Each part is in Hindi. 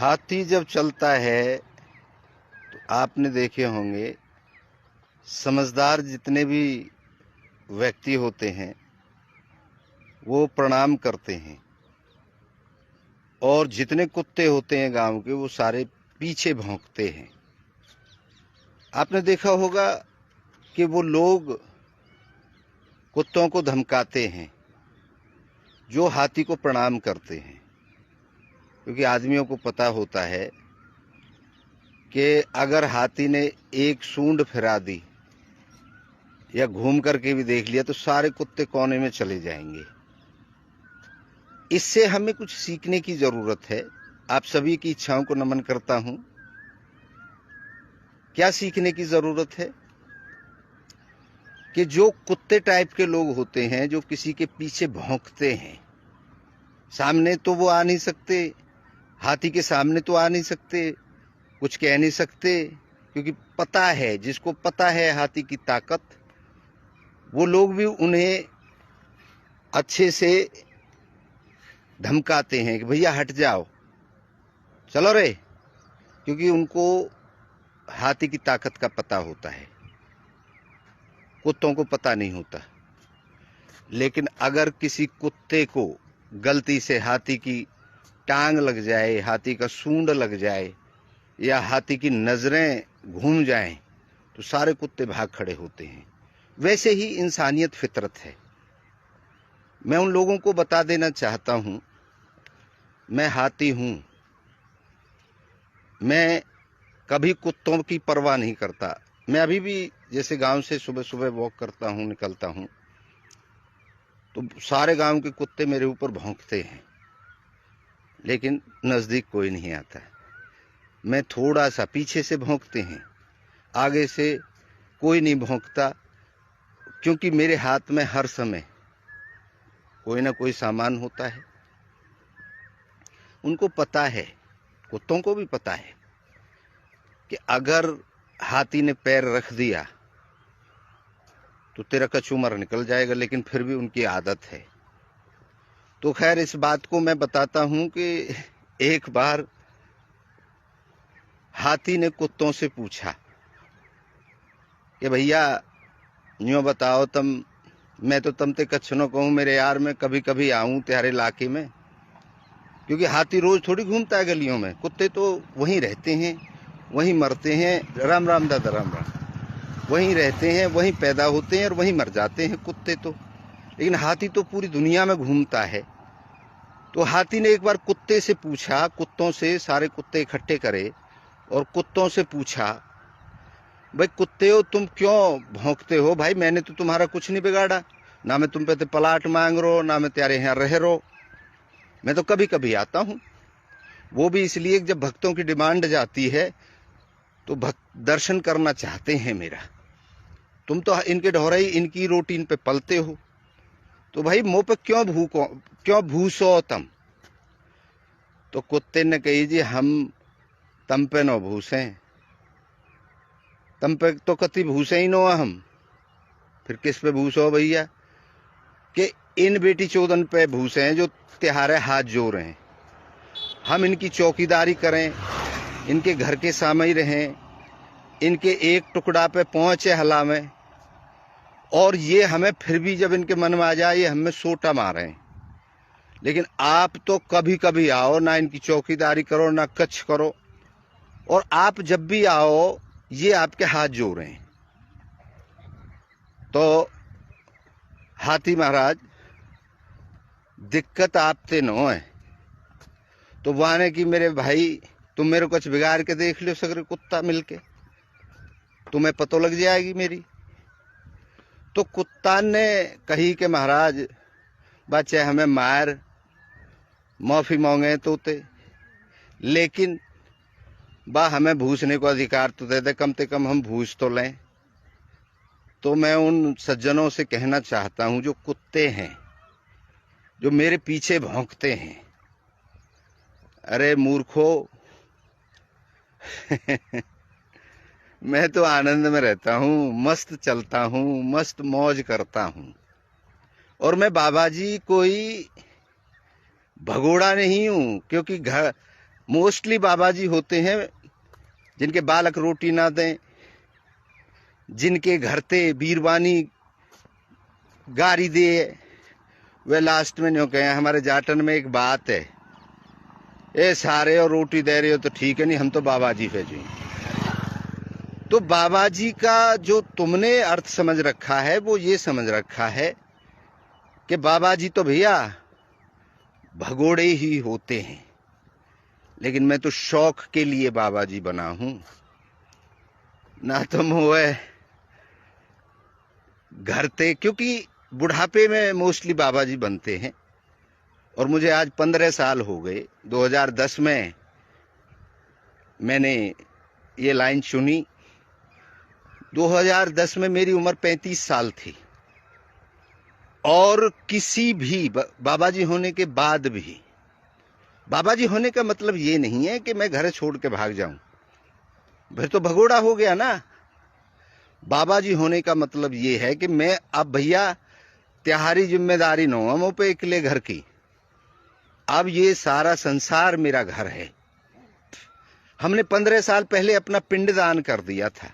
हाथी जब चलता है तो आपने देखे होंगे, समझदार जितने भी व्यक्ति होते हैं वो प्रणाम करते हैं, और जितने कुत्ते होते हैं गांव के वो सारे पीछे भौंकते हैं। आपने देखा होगा कि वो लोग कुत्तों को धमकाते हैं जो हाथी को प्रणाम करते हैं, क्योंकि आदमियों को पता होता है कि अगर हाथी ने एक सूंड फिरा दी या घूम करके भी देख लिया तो सारे कुत्ते कोने में चले जाएंगे। इससे हमें कुछ सीखने की जरूरत है। आप सभी की इच्छाओं को नमन करता हूं। क्या सीखने की जरूरत है? कि जो कुत्ते टाइप के लोग होते हैं, जो किसी के पीछे भौंकते हैं, सामने तो वो आ नहीं सकते, हाथी के सामने तो आ नहीं सकते, कुछ कह नहीं सकते, क्योंकि पता है, जिसको पता है हाथी की ताकत, वो लोग भी उन्हें अच्छे से धमकाते हैं कि भैया हट जाओ, चलो रे, क्योंकि उनको हाथी की ताकत का पता होता है, कुत्तों को पता नहीं होता। लेकिन अगर किसी कुत्ते को गलती से हाथी की टांग लग जाए, हाथी का सूंड लग जाए या हाथी की नजरें घूम जाएं, तो सारे कुत्ते भाग खड़े होते हैं। वैसे ही इंसानियत फितरत है। मैं उन लोगों को बता देना चाहता हूं, मैं हाथी हूं, मैं कभी कुत्तों की परवाह नहीं करता। मैं अभी भी जैसे गांव से सुबह सुबह वॉक करता हूं, निकलता हूं, तो सारे गांव के कुत्ते मेरे ऊपर भौंकते हैं, लेकिन नजदीक कोई नहीं आता। मैं थोड़ा सा पीछे से भौंकते हैं, आगे से कोई नहीं भौंकता, क्योंकि मेरे हाथ में हर समय कोई ना कोई सामान होता है। उनको पता है, कुत्तों को भी पता है कि अगर हाथी ने पैर रख दिया तो तेरा कचूमर निकल जाएगा, लेकिन फिर भी उनकी आदत है। तो खैर, इस बात को मैं बताता हूं कि एक बार हाथी ने कुत्तों से पूछा कि भैया यूं बताओ तम, मैं तो तम ते कच्छ न कहूं मेरे यार, मैं कभी कभी आऊं तुम्हारे इलाके में, क्योंकि हाथी रोज थोड़ी घूमता है गलियों में, कुत्ते तो वहीं रहते हैं, वहीं मरते हैं। राम राम दादा, राम राम। वहीं रहते हैं, वहीं पैदा होते हैं और वहीं मर जाते हैं कुत्ते तो, लेकिन हाथी तो पूरी दुनिया में घूमता है। तो हाथी ने एक बार कुत्ते से पूछा, कुत्तों से, सारे कुत्ते इकट्ठे करे और कुत्तों से पूछा, भाई कुत्ते हो, तुम क्यों भौंकते हो? भाई मैंने तो तुम्हारा कुछ नहीं बिगाड़ा, ना मैं तुम पे तो पलाट मांग रो, ना मैं तुम्हारे यहाँ रह रो, मैं तो कभी कभी आता हूं, वो भी इसलिए जब भक्तों की डिमांड जाती है तो भक्त दर्शन करना चाहते हैं मेरा। तुम तो इनके ढोरई, इनकी रोटी इन पे पलते हो, तो भाई मुंह पे क्यों भूसो तम? तो कुत्ते ने कही, जी हम तम पे न भूसे, तम पे तो कति भूसे ही नो हम, फिर किस पे भूसो भैया? कि इन बेटी चोदन पे भूसे हैं जो तिहारे हाथ जोड़ रहे हैं। हम इनकी चौकीदारी करें, इनके घर के सामने ही रहें, इनके एक टुकड़ा पे पहुंचे हला में, और ये हमें फिर भी जब इनके मन में आ जाए ये हमें सोटा मारें। लेकिन आप तो कभी कभी आओ, ना इनकी चौकीदारी करो, ना कच्छ करो, और आप जब भी आओ ये आपके हाथ जोड़ रहे हैं। तो हाथी महाराज, दिक्कत आपते न है, तो वाने की मेरे भाई तुम मेरे को कुछ बिगाड़ के देख लो सगरे कुत्ता मिलके, तुम्हें पतो लग जाएगी मेरी। तो कुत्ता ने कही कि महाराज बच्चे हमें मार, माफी मांगे तोते, लेकिन बा हमें भूसने को अधिकार तो दे दे, कम से कम हम भूस तो लें। तो मैं उन सज्जनों से कहना चाहता हूं जो कुत्ते हैं, जो मेरे पीछे भौंकते हैं, अरे मूर्खो मैं तो आनंद में रहता हूं, मस्त चलता हूं, मस्त मौज करता हूं, और मैं बाबा जी कोई भगोड़ा नहीं हूं, क्योंकि घर मोस्टली बाबा जी होते हैं जिनके बालक रोटी ना दें, जिनके घरते बीरबानी गारी दे, वे लास्ट में न्यों कहें। हमारे जाटन में एक बात है, ए सारे और रोटी दे रहे हो तो ठीक है, नहीं हम तो बाबा जी पे जी। तो बाबा जी का जो तुमने अर्थ समझ रखा है वो ये समझ रखा है कि बाबा जी तो भैया भगोड़े ही होते हैं, लेकिन मैं तो शौक के लिए बाबा जी बना हूं। ना तो मोए घर थे, क्योंकि बुढ़ापे में मोस्टली बाबा जी बनते हैं। और मुझे आज 15 साल हो गए। 2010 में मैंने ये लाइन चुनी। 2010 में मेरी उम्र 35 साल थी, और किसी भी बाबा जी होने के बाद भी, बाबा जी होने का मतलब ये नहीं है कि मैं घर छोड़ के भाग जाऊं, फिर तो भगोड़ा हो गया ना। बाबा जी होने का मतलब ये है कि मैं अब भैया त्योहारी जिम्मेदारी न हो मुझ पे अकेले घर की, अब ये सारा संसार मेरा घर है। हमने 15 साल पहले अपना पिंडदान कर दिया था।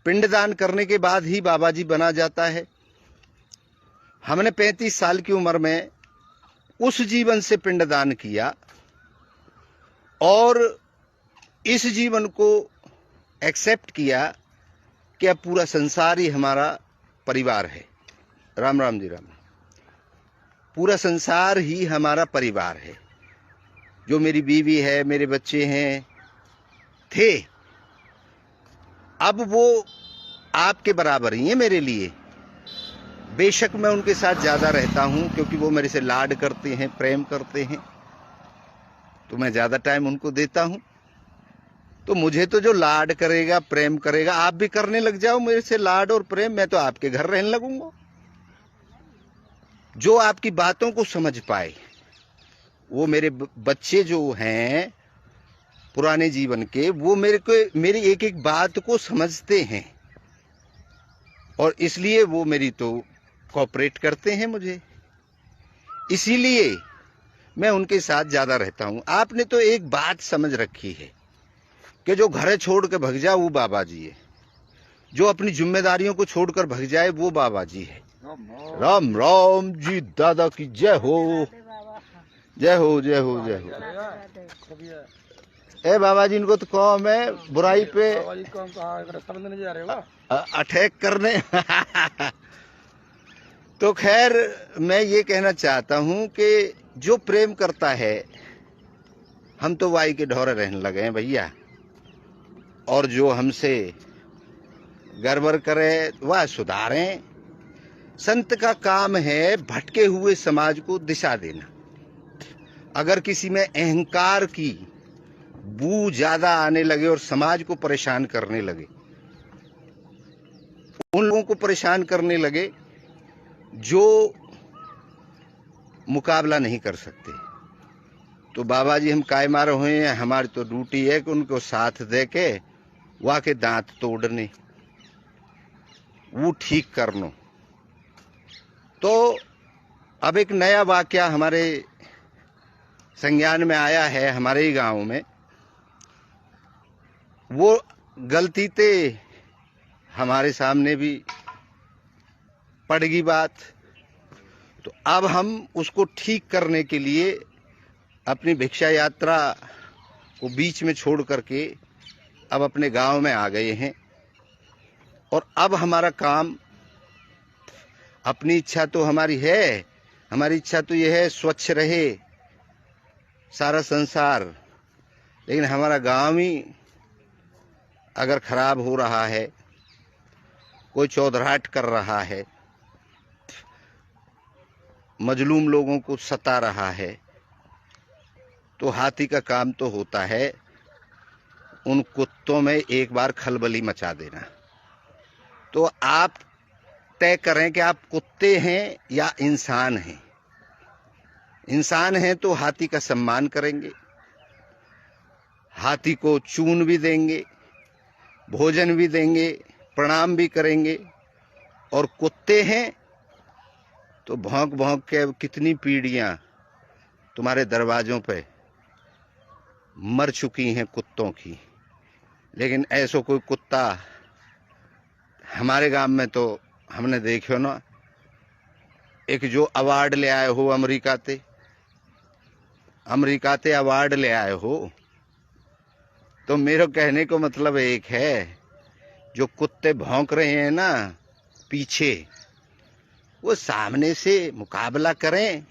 पिंडदान करने के बाद ही बाबा जी बना जाता है। हमने 35 साल की उम्र में उस जीवन से पिंडदान किया, और इस जीवन को एक्सेप्ट किया कि अब पूरा संसार ही हमारा परिवार है। राम राम जी राम। पूरा संसार ही हमारा परिवार है। जो मेरी बीवी है, मेरे बच्चे हैं, थे, अब वो आपके बराबर ही है मेरे लिए। बेशक मैं उनके साथ ज्यादा रहता हूं, क्योंकि वो मेरे से लाड करते हैं, प्रेम करते हैं, तो मैं ज्यादा टाइम उनको देता हूं। तो मुझे तो जो लाड करेगा, प्रेम करेगा, आप भी करने लग जाओ मेरे से लाड और प्रेम, मैं तो आपके घर रहने लगूंगा। जो आपकी बातों को समझ पाए, वो मेरे बच्चे जो हैं पुराने जीवन के, वो मेरी एक एक बात को समझते हैं, और इसलिए वो मेरी तो कोऑपरेट करते हैं मुझे, इसीलिए मैं उनके साथ ज्यादा रहता हूं। आपने तो एक बात समझ रखी है कि जो घर छोड़ के भग जाए वो बाबा जी है, जो अपनी जिम्मेदारियों को छोड़कर भग जाए वो बाबा जी है। राम राम जी, दादा की जय हो, जय हो, जय हो, जय हो। ए बाबा जी, इनको तो कौम है बुराई पे अटैक करने। तो खैर, मैं ये कहना चाहता हूं कि जो प्रेम करता है, हम तो वाई के ढोरे रहने लगे हैं भैया, और जो हमसे गड़बड़ करे वह सुधारें। संत का काम है भटके हुए समाज को दिशा देना। अगर किसी में अहंकार की बू ज्यादा आने लगे और समाज को परेशान करने लगे, उन लोगों को परेशान करने लगे जो मुकाबला नहीं कर सकते, तो बाबा जी हम काय मारे हुए हैं। हमारी तो ड्यूटी है कि उनको साथ दे के वहां के दांत तोड़ने, वो ठीक करनो। तो अब एक नया वाकया हमारे संज्ञान में आया है, हमारे ही गांव में। वो गलती ते हमारे सामने भी पड़गी बात, तो अब हम उसको ठीक करने के लिए अपनी भिक्षा यात्रा को बीच में छोड़ करके अब अपने गांव में आ गए हैं। और अब हमारा काम, अपनी इच्छा तो हमारी है, हमारी इच्छा तो यह है स्वच्छ रहे सारा संसार, लेकिन हमारा गांव ही अगर खराब हो रहा है, कोई चौधराहट कर रहा है, मजलूम लोगों को सता रहा है, तो हाथी का काम तो होता है उन कुत्तों में एक बार खलबली मचा देना। तो आप तय करें कि आप कुत्ते हैं या इंसान हैं। इंसान हैं तो हाथी का सम्मान करेंगे, हाथी को चून भी देंगे, भोजन भी देंगे, प्रणाम भी करेंगे। और कुत्ते हैं तो भौंक भौंक के कितनी पीढ़ियां तुम्हारे दरवाजों पे मर चुकी हैं कुत्तों की, लेकिन ऐसो कोई कुत्ता हमारे गांव में तो हमने देखो ना, एक जो अवार्ड ले आए हो अमेरिका ते अवार्ड ले आए हो। तो मेरे कहने को मतलब एक है, जो कुत्ते भौंक रहे हैं ना पीछे, वो सामने से मुकाबला करें।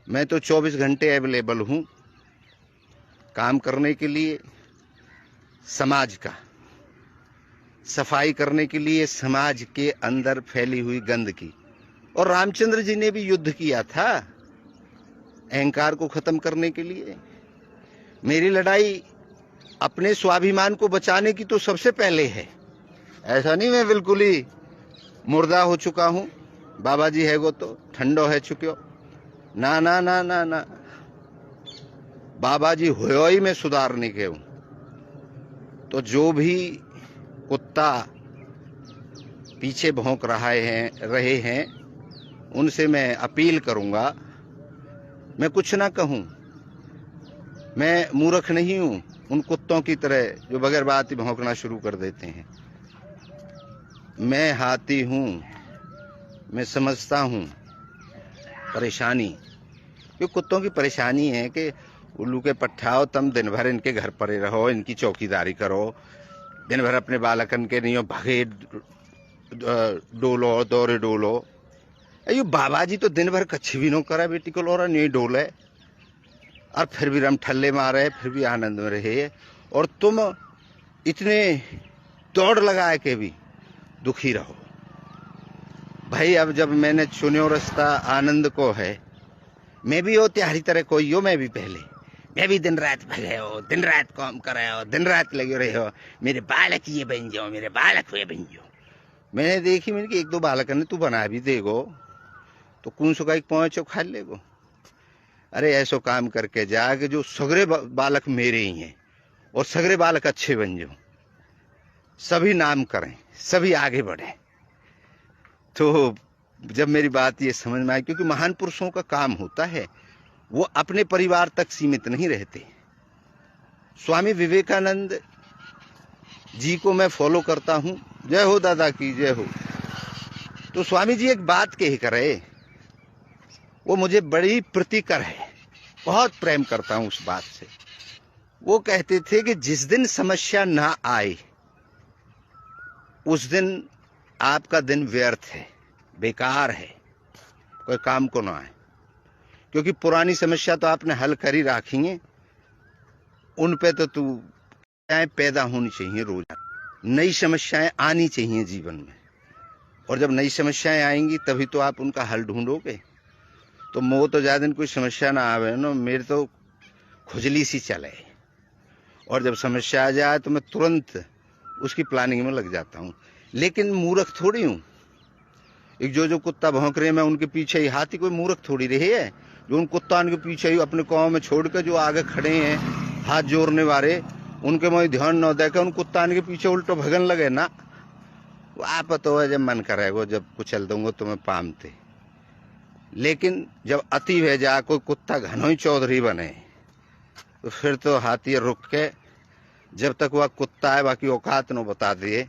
मैं तो 24 घंटे अवेलेबल हूं काम करने के लिए, समाज का सफाई करने के लिए, समाज के अंदर फैली हुई गंदगी। और रामचंद्र जी ने भी युद्ध किया था अहंकार को खत्म करने के लिए। मेरी लड़ाई अपने स्वाभिमान को बचाने की तो सबसे पहले है। ऐसा नहीं मैं बिल्कुल ही मुर्दा हो चुका हूं, बाबा जी है वो तो ठंडो है चुक्यो, ना ना ना ना ना, बाबा जी हो ही में सुधारने के हूं। तो जो भी कुत्ता पीछे भौंक रहे हैं उनसे मैं अपील करूंगा, मैं कुछ ना कहूं, मैं मूर्ख नहीं हूं उन कुत्तों की तरह जो बगैर बात ही भौंकना शुरू कर देते हैं। मैं हाथी हूं, मैं समझता हूं परेशानी। ये कुत्तों की परेशानी है कि उल्लू के पट्ठाओ, तुम दिन भर इनके घर पड़े रहो, इनकी चौकीदारी करो, दिन भर अपने बालकन के नहीं भगे डोलो दौरे डोलो। अयो बाबा जी तो दिन भर कच्छ भी नो करा बेटी को लोरा नहीं डोले, और फिर भी रम ठल्ले मारे, फिर भी आनंद में रहे। और तुम इतने दौड़ लगाए के भी दुखी रहो। भाई अब जब मैंने चुन्यो रास्ता आनंद को है, मैं भी हो त्यारी तरह कोई हो, मैं भी पहले, मैं भी दिन रात भगे हो, दिन रात काम करे हो, दिन रात लगे रहे हो, मेरे बालक ये बन जाओ, मेरे बालक वे बन जाओ। मैंने देखी, मैंने कि एक दो बालक ने तू बना भी देगो तो कौन सो का एक पहुंचो खा लेगो। अरे ऐसो काम करके जा कि जो सगरे बालक मेरे ही हैं और सगरे बालक अच्छे बन जाओ, सभी नाम करें, सभी आगे बढ़े। तो जब मेरी बात ये समझ में आई, क्योंकि महान पुरुषों का काम होता है वो अपने परिवार तक सीमित नहीं रहते। स्वामी विवेकानंद जी को मैं फॉलो करता हूं, जय हो दादा की जय हो। तो स्वामी जी एक बात कही करे, वो मुझे बड़ी प्रीतिकर है, बहुत प्रेम करता हूं उस बात से। वो कहते थे कि जिस दिन समस्या ना आए उस दिन आपका दिन व्यर्थ है, बेकार है, कोई काम को ना आए। क्योंकि पुरानी समस्या तो आपने हल कर ही राखी है, उन पे तो तू पैदा होनी चाहिए रोज, नई समस्याएं आनी चाहिए जीवन में। और जब नई समस्याएं आएंगी तभी तो आप उनका हल ढूंढोगे। तो मो तो ज्यादा दिन कोई समस्या ना आवे ना, मेरे तो खुजली सी चले, और जब समस्या आ जाए तो मैं तुरंत उसकी प्लानिंग में लग जाता हूं। लेकिन मूर्ख थोड़ी हूं, एक जो कुत्ता भौंक रहे हैं मैं उनके पीछे ही, हाथी कोई मूर्ख थोड़ी रहे है जो उन कुत्ता के पीछे ही अपने गांव में छोड़कर जो आगे खड़े हैं हाथ जोड़ने वाले, उनके में ध्यान न देकर उन कुत्ता के पीछे उल्टो भगन लगे ना। वो आप तो है, जब मन करेगा जब कुचल दूंगा तुम्हें पामते। लेकिन जब अति हो जाए, कोई कुत्ता घनोई चौधरी बने, तो फिर तो हाथी रुक के जब तक वह कुत्ता है बाकी औकात न बता दिए,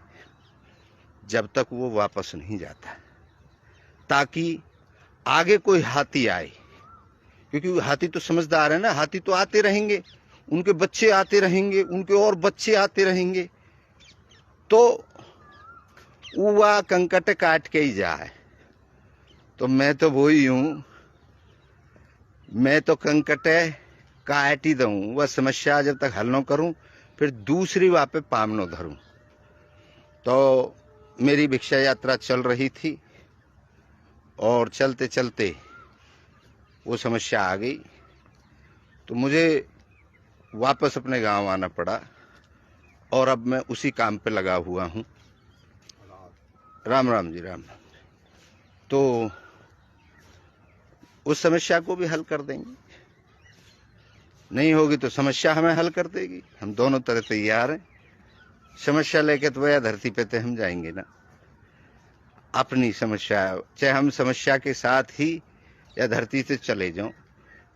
जब तक वो वापस नहीं जाता, ताकि आगे कोई हाथी आए। क्योंकि हाथी तो समझदार है ना, हाथी तो आते रहेंगे, उनके बच्चे आते रहेंगे, उनके और बच्चे आते रहेंगे, तो वह कंकट काट के ही जाए। तो मैं तो वही हूं, मैं तो कंकट काट ही दूं, वह समस्या जब तक हल न करूं फिर दूसरी वहां पे पाम न धरूं। तो मेरी भिक्षा यात्रा चल रही थी और चलते चलते वो समस्या आ गई, तो मुझे वापस अपने गांव आना पड़ा, और अब मैं उसी काम पे लगा हुआ हूं। राम राम जी, राम राम। तो उस समस्या को भी हल कर देंगे, नहीं होगी तो समस्या हमें हल कर देगी। हम दोनों तरह तैयार हैं। समस्या लेके तो वह धरती पे तो हम जाएंगे ना, अपनी समस्या, चाहे हम समस्या के साथ ही या धरती से चले जाओ।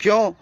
क्यों?